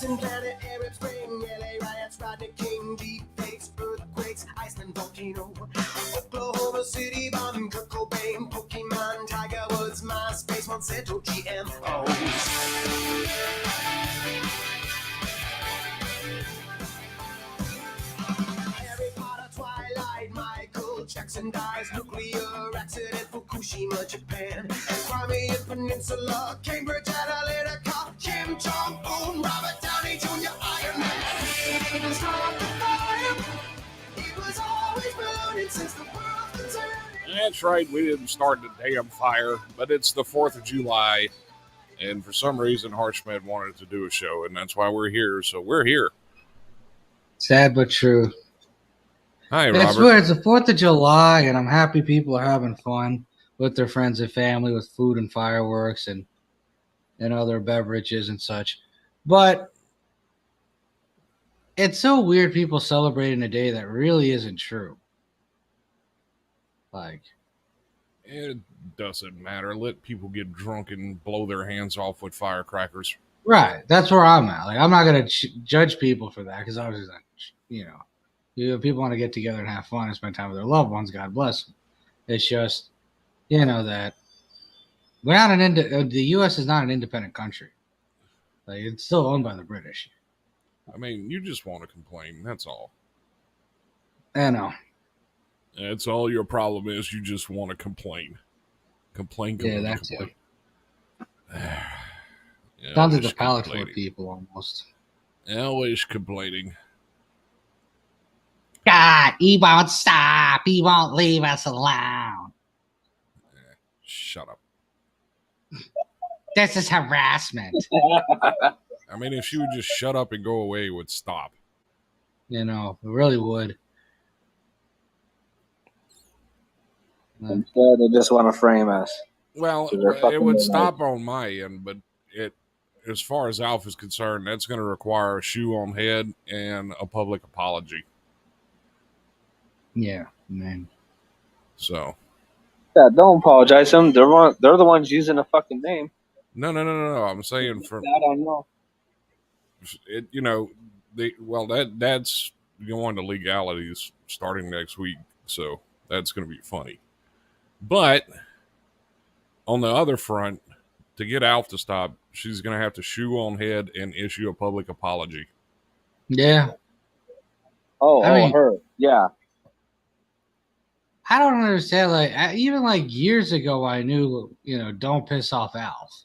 Russian planet, Arab Spring, LA riots, Rodney King, deep fakes, earthquakes, Iceland volcano, Oklahoma City bomb, Kurt Cobain, Pokemon, Tiger Woods, MySpace, Monsanto, GMOs. Harry Potter, Twilight, Michael Jackson dies, nuclear accident, Fukushima, Japan, Crimean Peninsula, Cambridge Analytica, Kim Jong-un, Robert Downey Jr., Iron Man. It was not the fire. It was always burning since the world was turning. That's right, we didn't start the damn fire, but it's the 4th of July, and for some reason Harshmed wanted to do a show, and that's why we're here, so we're here. Sad but true. Hi, It's Robert. weird. It's the 4th of July, and I'm happy people are having fun with their friends and family with food and fireworks and other beverages and such. But it's so weird people celebrating a day that really isn't true. Like, It doesn't matter. Let people get drunk and blow their hands off with firecrackers. right. That's where I'm at. Like, I'm not going to judge people for that because obviously, people want to get together and have fun and spend time with their loved ones. God bless them. It's just, that we're not the U.S. is not an independent country. Like, it's still owned by the British. I mean, you just want to complain. That's all. I know. That's all your problem is. You just want to complain. Complain. Yeah, that's complain. it. Sounds like the palate for people almost. Always complaining. God, he won't stop. He won't leave us alone. Shut up. This is harassment. I mean, if she would just shut up and go away, it would stop. It really would. Instead, they just want to frame us. Well, it would stop on my end, but as far as Alf is concerned, that's going to require a shoe on head and a public apology. Yeah, man. So. Yeah, don't apologize to them. They're the ones using the fucking name. No. I'm saying for I don't know. That's going to legalities starting next week, so that's going to be funny. But on the other front, to get Alf to stop, she's going to have to shoe on head and issue a public apology. Yeah. I mean, her. Yeah. I don't understand. Even years ago, I knew, don't piss off Alf.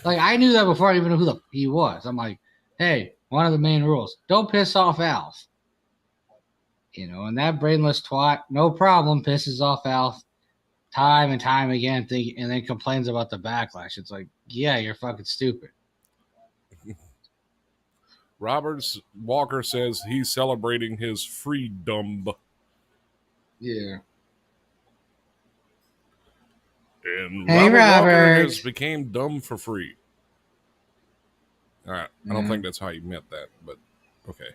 Like, I knew that before I even knew who he was. I'm like, hey, one of the main rules, don't piss off Alf. And that brainless twat, no problem, pisses off Alf time and time again, and then complains about the backlash. It's like, yeah, you're fucking stupid. Roberts Walker says he's celebrating his freedom. Yeah. And hey, Robert Walker has became dumb for free. All right. I don't Mm-hmm. think that's how you meant that, but okay.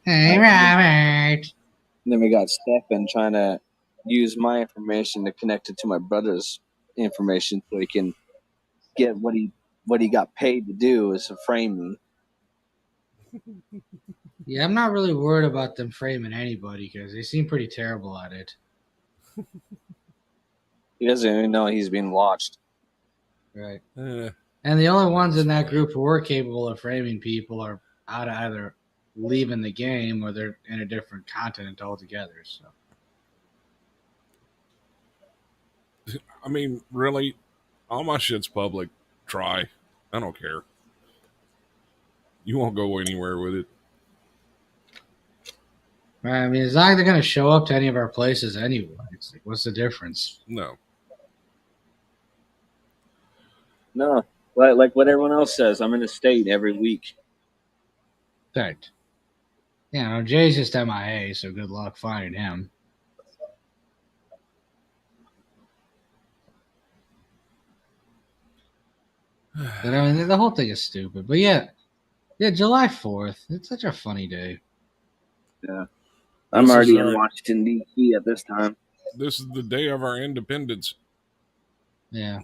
Hey, Robert. And then we got Stefan trying to use my information to connect it to my brother's information so he can get what he got paid to do is to frame me. Yeah, I'm not really worried about them framing anybody because they seem pretty terrible at it. He doesn't even know he's being watched. Right. And the only ones in that group who are capable of framing people are out of either leaving the game or they're in a different continent altogether. So, I mean, really, all my shit's public. Try. I don't care. You won't go anywhere with it. I mean, it's not like they're going to show up to any of our places anyway. It's like, what's the difference? No. No, like what everyone else says, I'm in the state every week. Right. Jay's just MIA, so good luck finding him. But I mean, the whole thing is stupid. But yeah, July 4th. It's such a funny day. Yeah. I'm already in Washington, D.C. at this time. This is the day of our independence. Yeah.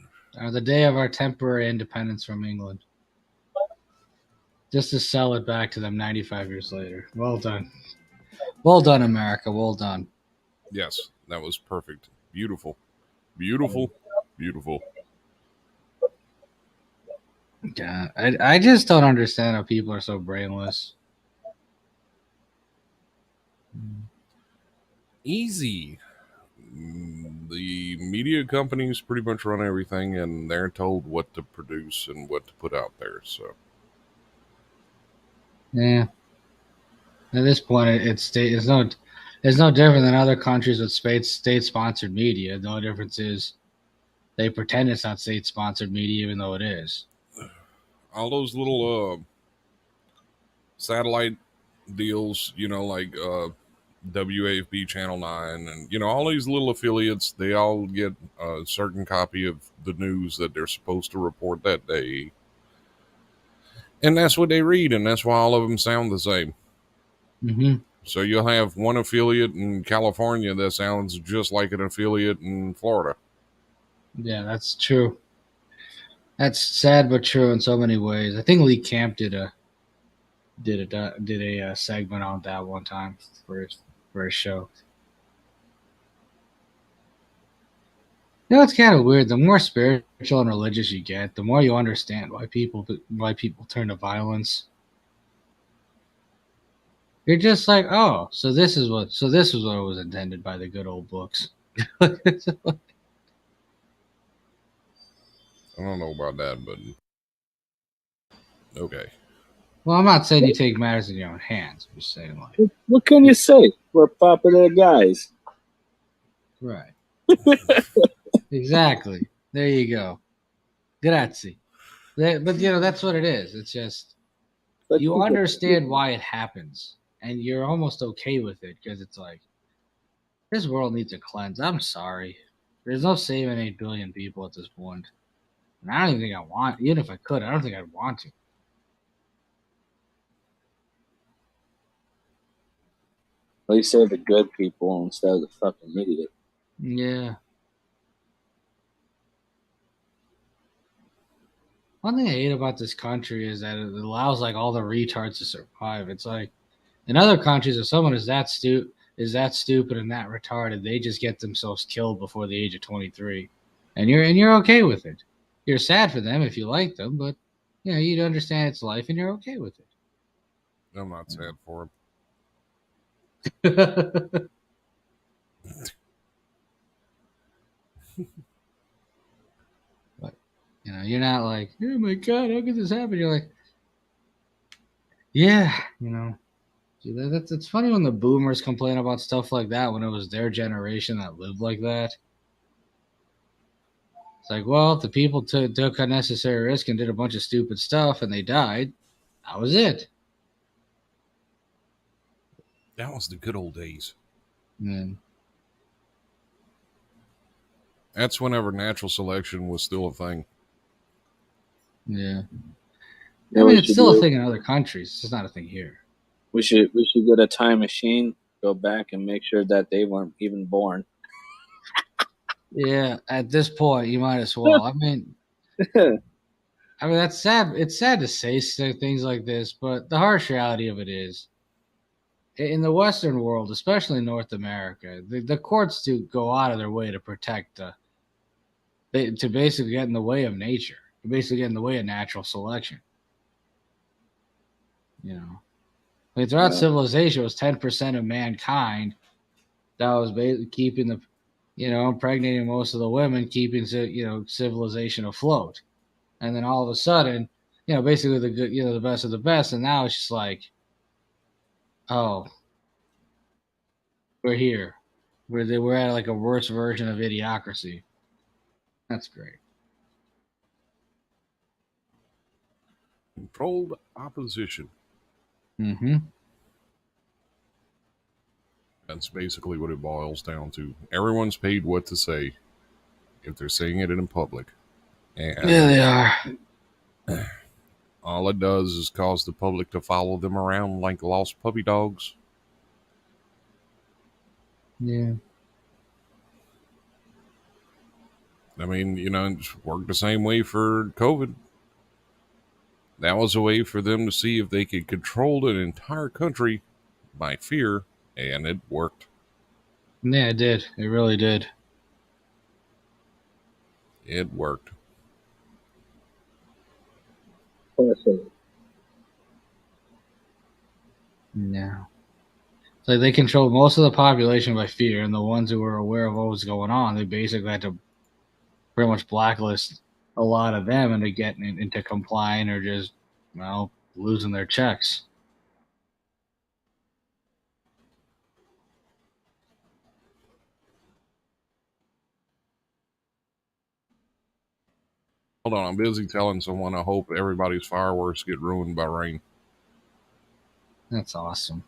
the day of our temporary independence from England, just to sell it back to them 95 years later. Well done. Well done, America. Well done. Yes, that was perfect. Beautiful. Beautiful. Beautiful. Yeah, I just don't understand how people are so brainless. Easy. The media companies pretty much run everything, and they're told what to produce and what to put out there. So, Yeah. At this point, it's no different than other countries with state sponsored media. The only difference is they pretend it's not state sponsored media, even though it is. all those little satellite deals, like WAFB Channel 9, and all these little affiliates, they all get a certain copy of the news that they're supposed to report that day, and that's what they read, and that's why all of them sound the same. Hmm. So you'll have one affiliate in California that sounds just like an affiliate in Florida. Yeah, that's true. That's sad but true in so many ways. I think Lee Camp did a segment on that one time for his show. It's kind of weird. The more spiritual and religious you get, the more you understand why people turn to violence. You're just like, oh, so this is what was intended by the good old books. I don't know about that, but okay. Well, I'm not saying you take matters in your own hands. I'm just saying, like, What can you say? We're popular guys. right, exactly. There you go. Grazie. But that's what it is. It's just But you people, understand why it happens, and you're almost okay with it because it's like this world needs a cleanse. I'm sorry. There's no saving 8 billion people at this point. And I don't even think I want. Even if I could, I don't think I'd want to. at least they're the good people instead of the fucking idiot. Yeah. One thing I hate about this country is that it allows like all the retards to survive. It's like in other countries, if someone is that stupid and that retarded, they just get themselves killed before the age of 23, and you're okay with it. You're sad for them if you like them, but you understand it's life and you're okay with I'm not sad for him. it. But you're not like, oh my god, how could this happen? You're like, yeah, It's funny when the boomers complain about stuff like that when it was their generation that lived like that. It's like, well, if the people took unnecessary risk and did a bunch of stupid stuff and they died, that was it. That was the good old days. And That's whenever natural selection was still a thing. yeah, You I know mean, what we it's should still a do? thing in other countries. It's just not a thing here. We should get a time machine, go back and make sure that they weren't even born. Yeah, at this point, you might as well. I mean that's sad. It's sad to say things like this, but the harsh reality of it is, in the Western world, especially North America, the courts do go out of their way to protect to basically get in the way of nature, to basically get in the way of natural selection. Throughout Yeah. civilization, it was 10% of mankind that was basically keeping impregnating most of the women, keeping civilization afloat. And then all of a sudden, basically the good, the best of the best, and now it's just like, oh, we're here. We're at like a worse version of idiocracy. That's great. Controlled opposition. Mm-hmm. That's basically what it boils down to. Everyone's paid what to say if they're saying it in public. Yeah, And they are. all it does is cause the public to follow them around like lost puppy dogs. Yeah. I mean, it worked the same way for COVID. That was a way for them to see if they could control an entire country by fear, and it worked. Yeah, it did. It really did. It worked. Perfect. No. So they controlled most of the population by fear, and the ones who were aware of what was going on, they basically had to pretty much blacklist a lot of them into getting into complying or just, losing their checks. Hold on, I'm busy telling someone I hope everybody's fireworks get ruined by rain. That's awesome.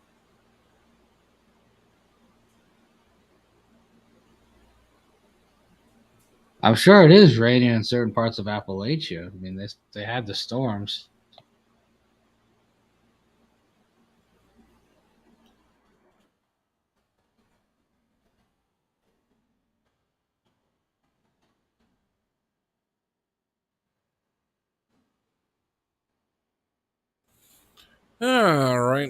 I'm sure it is raining in certain parts of Appalachia. I mean, they had the storms. All right.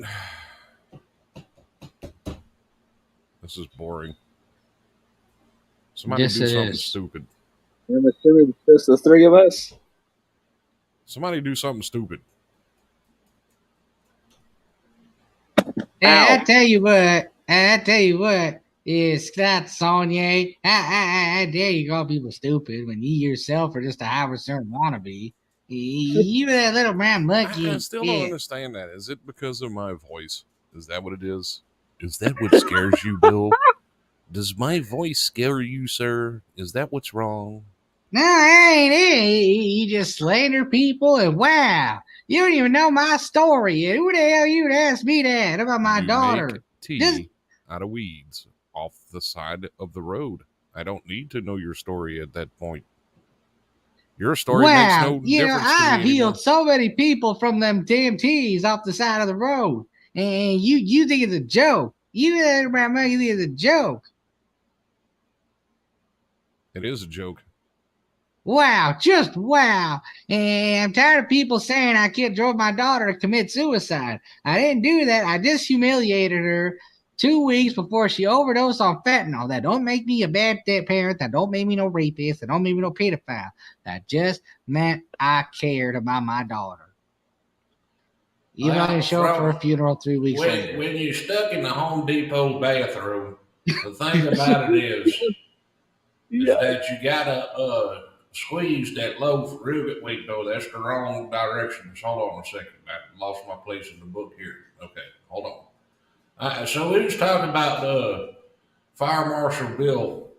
This is boring. Somebody Yes, do it something is. stupid. I'm assuming it's just the three of us. Somebody do something stupid. I Ow. tell you what, is Scott Sonnier. I dare you call people stupid when you yourself are just a high return wannabe. You that little brown I monkey. still don't Yeah. understand that. Is it because of my voice? Is that what it is? Is that what scares you, Bill? Does my voice scare you, sir? Is that what's wrong? No, I ain't it. You just slander people and wow. You don't even know my story. Who the hell you'd ask me that about my You daughter? make tea Just out of weeds off the side of the road. I don't need to know your story at that point. Your story makes wow. no difference to me I've anymore. healed so many people from them damn teas off the side of the road. And you think it's a joke. You think it's a joke. It is a joke. Wow, just wow. And I'm tired of people saying I can't drove my daughter to commit suicide. I didn't do that. I just humiliated her 2 weeks before she overdosed on fentanyl. That don't make me a bad parent. That don't make me no rapist. That don't make me no pedophile. That just meant I cared about my daughter. Even though I didn't show up for her funeral 3 weeks later. When you're stuck in the Home Depot bathroom, the thing about it is that you gotta squeeze that loaf real good. Wait, no, that's the wrong direction. Hold on a second. I lost my place in the book here. Okay, hold on. So we was talking about Fire Marshal Bill,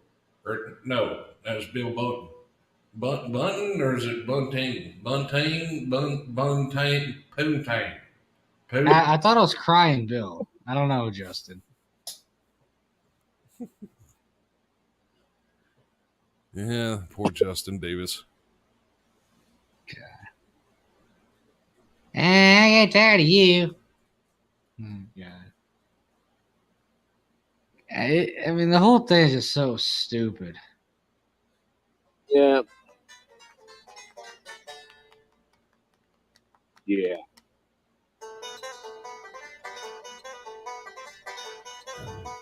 or no, that's Bill Bunton. Bunton, or is it Buntain? Buntain, Buntain, Poontang. I thought I was crying, Bill. I don't know, Justin. Yeah, poor Justin Davis. I get tired of you. God. I mean, the whole thing is just so stupid. Yeah. Yeah.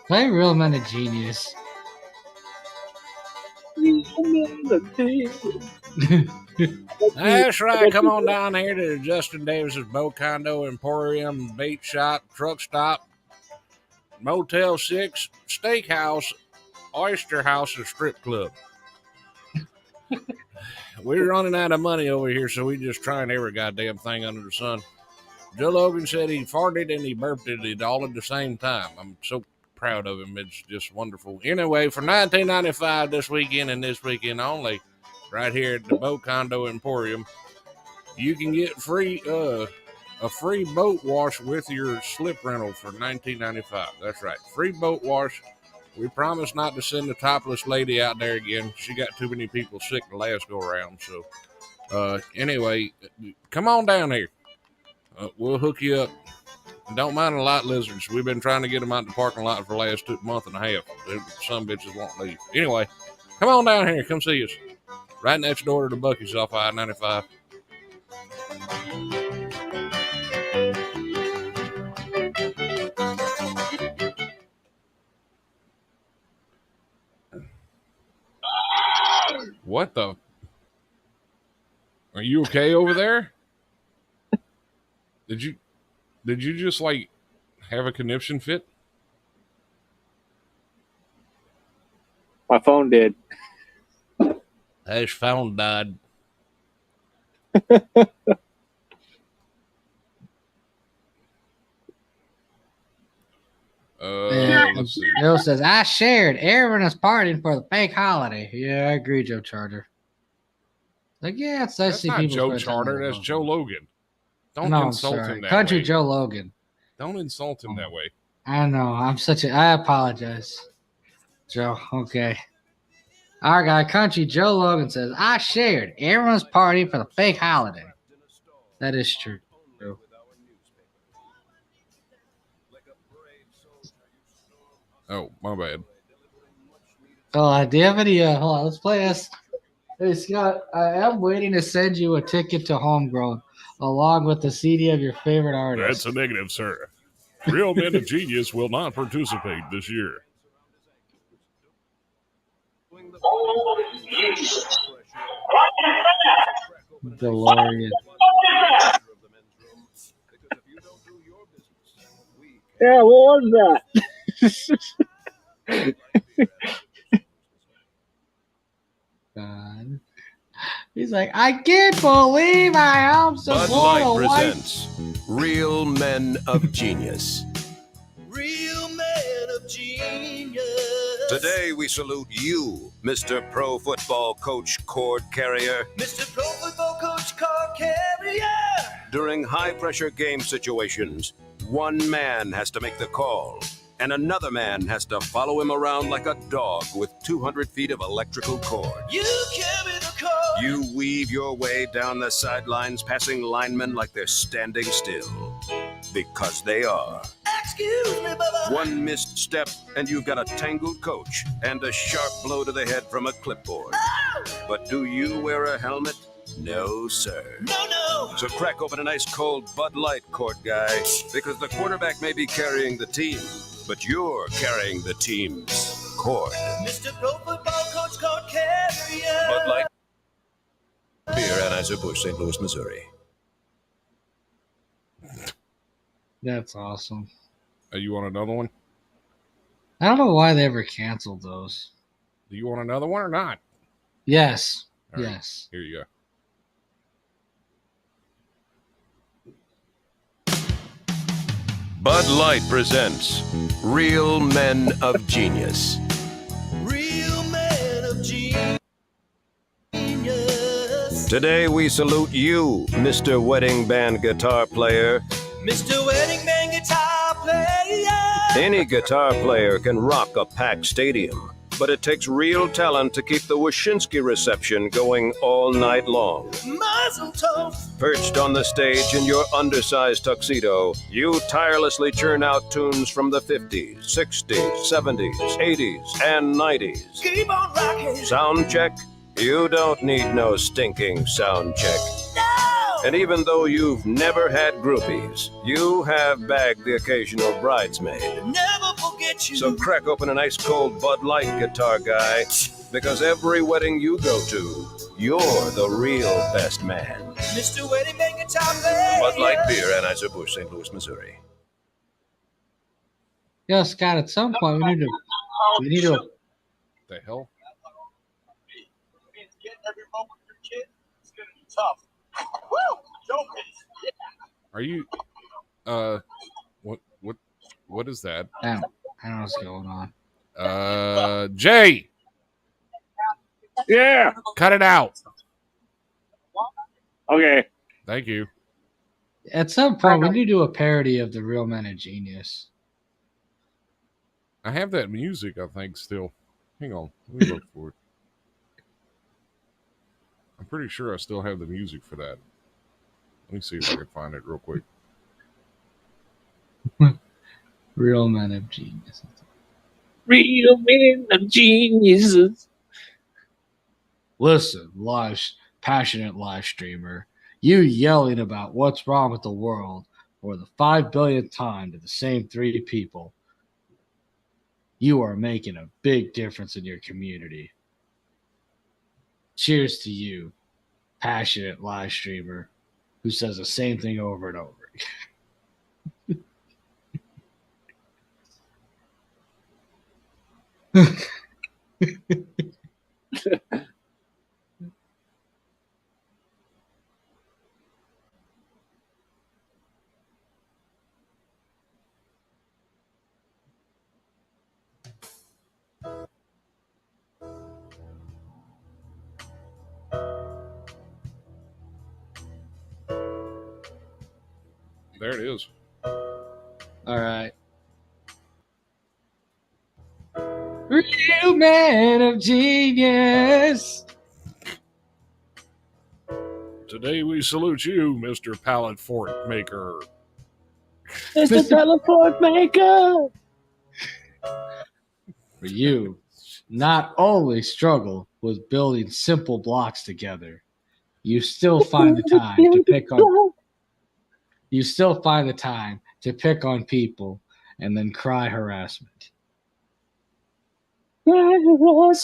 Play Real Men of Genius. That's right. Come on down here to Justin Davis's Boat Condo Emporium, Bait Shop, Truck Stop, Motel 6, Steakhouse, Oyster House, and Strip Club. We're running out of money over here, so we're just trying every goddamn thing under the sun. Joe Logan said he farted and he burped it all at the same time. I'm so proud of him. It's just wonderful. Anyway, for $19.95 this weekend and this weekend only, right here at the Boat Condo Emporium, you can get a free boat wash with your slip rental for $19.95. That's right, free boat wash. We promise not to send the topless lady out there again. She got too many people sick the last go around. So, anyway, come on down here. We'll hook you up. Don't mind the light lizards. We've been trying to get them out the parking lot for the last month and a half. Some bitches won't leave. Anyway, come on down here. Come see us. Right next door to the Buc-ee's off I-95. What the? Are you okay over there? Did you just like have a conniption fit? My phone did. His phone died. Let's see. Bill says, I shared. Everyone is partying for the fake holiday. Yeah, I agree, Joe Charter. Like, yeah, it's nice to That's see not people. Joe spend time Charter. with That's them. Joe Logan. Don't No, I'm insult sorry. him that Country way. Joe Logan. Don't insult him that way. I know. I apologize, Joe. Okay. Our guy, Country Joe Logan says, I shared. Everyone's partying for the fake holiday. That is true. Oh, my bad. Oh, do you have any? Hold on, let's play this. Hey, Scott, I am waiting to send you a ticket to Homegrown along with the CD of your favorite artist. That's a negative, sir. Real Men of Genius will not participate this year. DeLorean. Yeah, what was that? God. He's like, I can't believe I am so Bud Light presents Real Men of Genius. Real Men of Genius. Today we salute you, Mr. Pro Football Coach Cord Carrier. Mr. Pro Football Coach Cord Carrier. During high-pressure game situations, one man has to make the call, and another man has to follow him around like a dog with 200 feet of electrical cord. You carry the cord. You weave your way down the sidelines, passing linemen like they're standing still. Because they are. Excuse me, Bubba. One missed step, and you've got a tangled coach and a sharp blow to the head from a clipboard. Oh! But do you wear a helmet? No, sir. No. So crack open a nice cold Bud Light, court guy, because the quarterback may be carrying the team, but you're carrying the team's cord. Mr. Pro Football Coach Cord Carrier. Bud Light. Beer, Anheuser-Busch, St. Louis, Missouri. That's awesome. You want another one? I don't know why they ever canceled those. Do you want another one or not? Yes. All right, yes. here you go. Bud Light presents Real Men of Genius. Real Men of Genius. Today we salute you, Mr. Wedding Band guitar player. Mr. Wedding Band guitar player. Any guitar player can rock a packed stadium, but it takes real talent to keep the Wyszynski reception going all night long. Mazel tov. Perched on the stage in your undersized tuxedo, you tirelessly churn out tunes from the 50s, 60s, 70s, 80s, and 90s. Keep on rocking. Sound check? You don't need no stinking sound check. No! And even though you've never had groupies, you have bagged the occasional bridesmaid. Never forget you. So crack open an ice cold Bud Light, guitar guy, because every wedding you go to, you're the real best man. Mr. Wedding Man guitar player. Bud Light beer, Anheuser-Busch, St. Louis, Missouri. Yeah, Scott, at some point we need to The hell? Getting every moment with your kid, it's gonna be tough. Woo! Don't miss. Are you what is that? I don't know what's going on. Jay, Yeah. cut it out. Okay. Thank you. At some point we need to do a parody of the Real Men of Genius. I have that music, I think, still. Hang on. Let me look for it. I'm pretty sure I still have the music for that. Let me see if I can find it real quick. Real Men of Genius. Real Men of Geniuses. Listen, passionate live streamer, you yelling about what's wrong with the world for the 5 billionth time to the same 3 people. You are making a big difference in your community. Cheers to you, passionate live streamer who says the same thing over and over again. There it is. All right. Real man of genius. Today we salute you, Mr. Pallet Fort Maker. Mr. Teleport Maker! For you, not only struggle with building simple blocks together, you still find the time to pick on. You still find the time to pick on people and then cry harassment. Y'all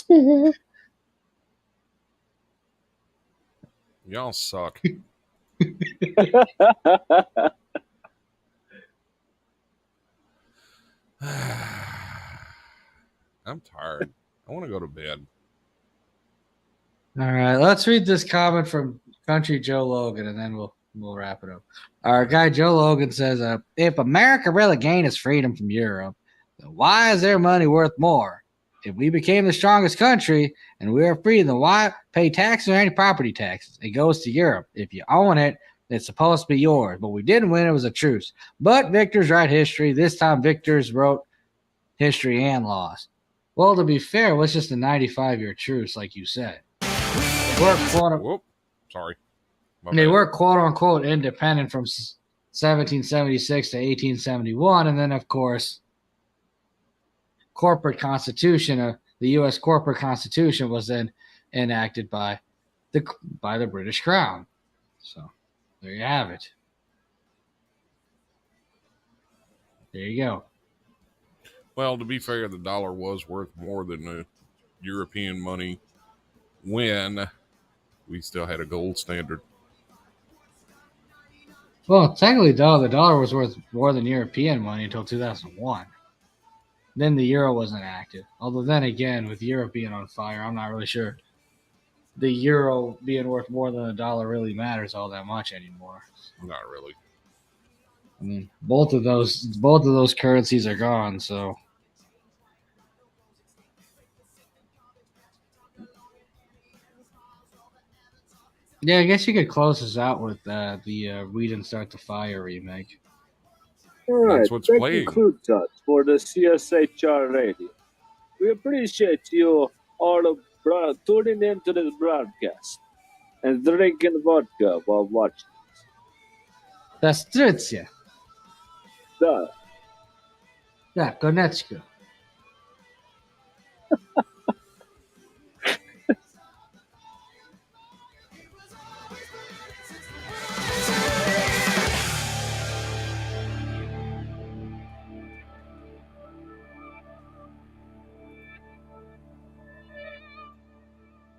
suck. I'm tired. I want to go to bed. All right, let's read this comment from Country Joe Logan, and then we'll wrap it up. Our guy Joe Logan says, "If America really gained its freedom from Europe, then why is their money worth more? If we became the strongest country and we are free, then why pay taxes or any property taxes? It goes to Europe. If you own it, it's supposed to be yours. But we didn't win; it was a truce. But victors write history. This time, victors wrote history and lost. Well, to be fair, it was just a 95-year truce, like you said." Whoop. Sorry. They were quote unquote independent from 1776 to 1871, and then of course, corporate constitution, the U.S. corporate constitution was then enacted by the British Crown. So there you have it. There you go. Well, to be fair, the dollar was worth more than the European money when we still had a gold standard. Well, technically, though, the dollar was worth more than European money until 2001. Then the euro was enacted. Although then again, with Europe being on fire, I'm not really sure the euro being worth more than a dollar really matters all that much anymore. Not really. I mean, both of those currencies are gone, so. Yeah, I guess you could close this out with the "We Didn't Start the Fire" remake. All right, That's what's that playing. concludes us for the CSHR radio. We appreciate you all tuning into this broadcast and drinking vodka while watching. That's Strycia. Duh. Yeah, Konechka.